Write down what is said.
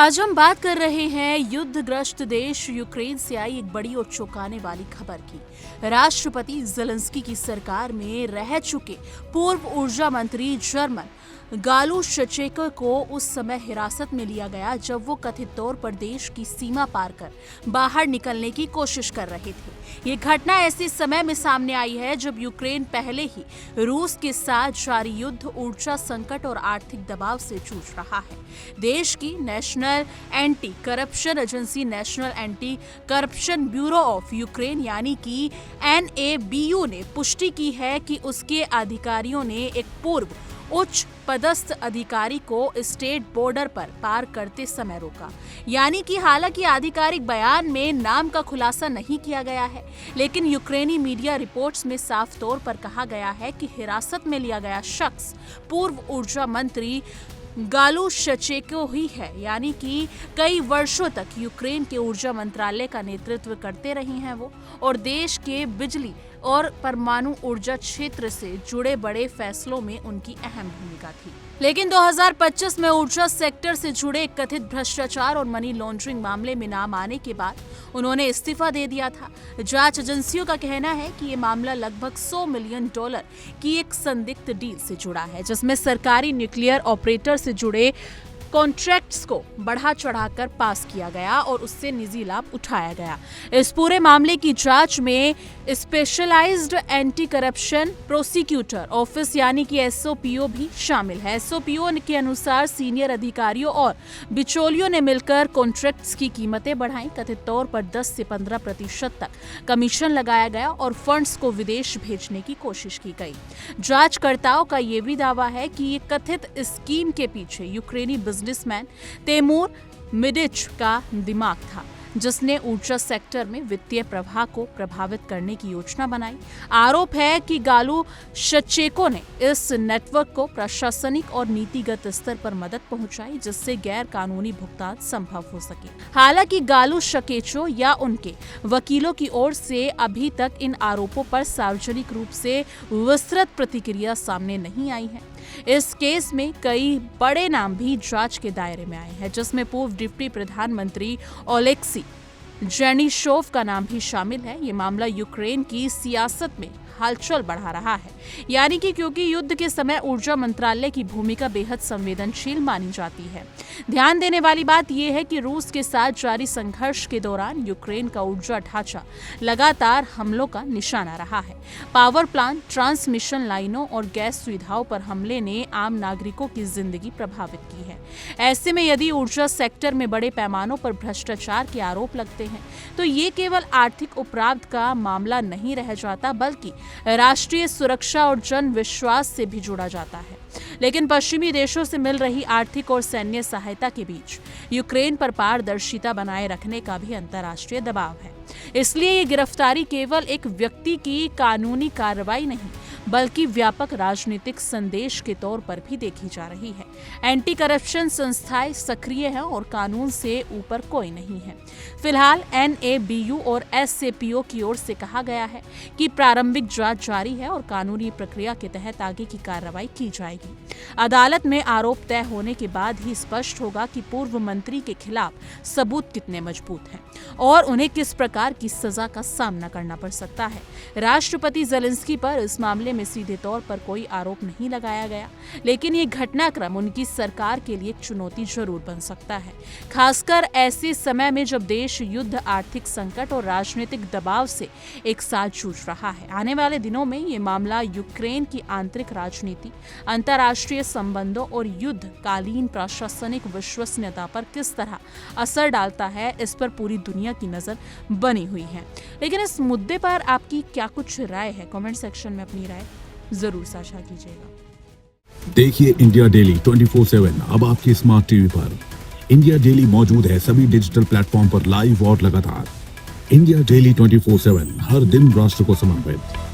आज हम बात कर रहे हैं युद्धग्रस्त देश यूक्रेन से आई एक बड़ी और चौंकाने वाली खबर की। राष्ट्रपति ज़ेलेंस्की की सरकार में रह चुके पूर्व ऊर्जा मंत्री जर्मन गालू शचेको को उस समय हिरासत में लिया गया जब वो कथित तौर पर देश की सीमा पार कर बाहर निकलने की कोशिश कर रहे थे। ये घटना ऐसे समय में सामने आई है जब यूक्रेन पहले ही रूस के साथ जारी युद्ध, ऊर्जा संकट और आर्थिक दबाव से जूझ रहा है। देश की national anti corruption agency national anti corruption bureau of Ukraine यानी कि NABU ने पुष्टि की है कि उसके अधिकारियों ने एक पूर्व उच्च पदस्थ अधिकारी को स्टेट बॉर्डर पर पार करते समय रोका। यानी कि हालांकि आधिकारिक बयान में नाम का खुलासा नहीं किया गया है, लेकिन यूक्रेनी मीडिया रिपोर्ट्स में साफ तौर पर कहा गया है कि हिरासत में लिया गया शख्स पूर्व ऊर्जा मंत्री गालू शचेको ही है। यानी कि कई वर्षों तक यूक्रेन के ऊर्जा मंत्रालय का नेतृत्व करते रही हैं वो, और देश के बिजली और परमाणु ऊर्जा क्षेत्र से जुड़े बड़े फैसलों में उनकी अहम भूमिका थी। लेकिन 2025 में ऊर्जा सेक्टर से जुड़े कथित भ्रष्टाचार और मनी लॉन्ड्रिंग मामले में नाम आने के बाद उन्होंने इस्तीफा दे दिया था। जांच एजेंसियों का कहना है कि ये मामला लगभग $100 मिलियन की एक संदिग्ध डील से जुड़ा है, जिसमें सरकारी न्यूक्लियर ऑपरेटर से जुड़े कॉन्ट्रैक्ट्स को बढ़ा चढ़ाकर पास किया गया और उससे निजी लाभ उठाया गया। इस पूरे मामले की जांच में specialised anti corruption prosecutor office यानी कि SOPO भी शामिल है। SOPO के अनुसार सीनियर अधिकारियों और बिचौलियों ने मिलकर कॉन्ट्रैक्ट्स की कीमतें बढ़ाई। कथित तौर पर 10 से 15% तक कमीशन लगाया गया और फंड्स को विदेश भेजने की कोशिश की गई। जांचकर्ताओं का ये भी दावा है कि ये कथित स्कीम के पीछे यूक्रेनी बिजनेसमैन तेमूर मिडिच का दिमाग था, जिसने ऊर्जा सेक्टर में वित्तीय प्रवाह को प्रभावित करने की योजना बनाई। आरोप है कि गालू शचेको ने इस नेटवर्क को प्रशासनिक और नीतिगत स्तर पर मदद पहुंचाई, जिससे गैर कानूनी भुगतान संभव हो सके। हालांकि गालू शचेको या उनके वकीलों की ओर से अभी तक इन आरोपों पर सार्वजनिक रूप से विस्तृत प्रतिक्रिया सामने नहीं आई है। इस केस में कई बड़े नाम भी जांच के दायरे में आए हैं, जिसमें पूर्व डिप्टी प्रधानमंत्री ओलेक्सी जेनिशोव का नाम भी शामिल है। ये मामला यूक्रेन की सियासत में हलचल बढ़ा रहा है, यानी कि क्योंकि युद्ध के समय ऊर्जा मंत्रालय की भूमिका बेहद संवेदनशील मानी जाती है। ध्यान देने वाली बात यह है कि रूस के साथ जारी संघर्ष के दौरान यूक्रेन का ऊर्जा ढांचा लगातार हमलों का निशाना रहा है। पावर प्लांट, ट्रांसमिशन लाइनों और गैस सुविधाओं पर हमले ने आम नागरिकों की जिंदगी प्रभावित की है। ऐसे में यदि ऊर्जा सेक्टर में बड़े पैमानों पर भ्रष्टाचार के आरोप लगते हैं तो ये केवल आर्थिक अपराध का मामला नहीं रह जाता, बल्कि राष्ट्रीय सुरक्षा और जन विश्वास से भी जुड़ा जाता है। लेकिन पश्चिमी देशों से मिल रही आर्थिक और सैन्य सहायता के बीच यूक्रेन पर पारदर्शिता बनाए रखने का भी अंतर्राष्ट्रीय दबाव है। इसलिए ये गिरफ्तारी केवल एक व्यक्ति की कानूनी कार्रवाई नहीं, बल्कि व्यापक राजनीतिक संदेश के तौर पर भी देखी जा रही है। एंटी करप्शन संस्थाएं सक्रिय हैं और कानून से ऊपर कोई नहीं है। फिलहाल NABU और SOPO की ओर से कहा गया है कि प्रारंभिक जांच जारी है और कानूनी प्रक्रिया के तहत आगे की कार्रवाई की जाएगी। अदालत में आरोप तय होने के बाद ही स्पष्ट होगा कि पूर्व मंत्री के खिलाफ सबूत कितने मजबूत हैं और उन्हें किस प्रकार की सजा का सामना करना पड़ सकता है। राष्ट्रपति ज़ेलेंस्की पर इस मामले में सीधे तौर पर कोई आरोप नहीं लगाया गया, लेकिन ये घटनाक्रम उनकी सरकार के लिए एक चुनौती जरूर बन सकता है, खासकर ऐसे समय में जब देश युद्ध, आर्थिक संकट और राजनीतिक दबाव से एक साथ जूझ रहा है। आने वाले दिनों में ये मामला यूक्रेन की आंतरिक राजनीति, अंतर्राष्ट्रीय संबंधों और युद्धकालीन प्रशासनिक विश्वसनीयता पर किस तरह असर डालता है, इस पर पूरी दुनिया की नजर बनी हुई है। लेकिन इस मुद्दे पर आपकी क्या कुछ राय है? कमेंट सेक्शन में अपनी राय जरूर साझा कीजिएगा। देखिए इंडिया डेली 24/7 अब आपकी स्मार्ट टीवी पर। इंडिया डेली मौजूद है सभी डिजिटल प्लेटफॉर्म पर लाइव और लगातार। इंडिया डेली 24/7 हर दिन राष्ट्र को समर्पित।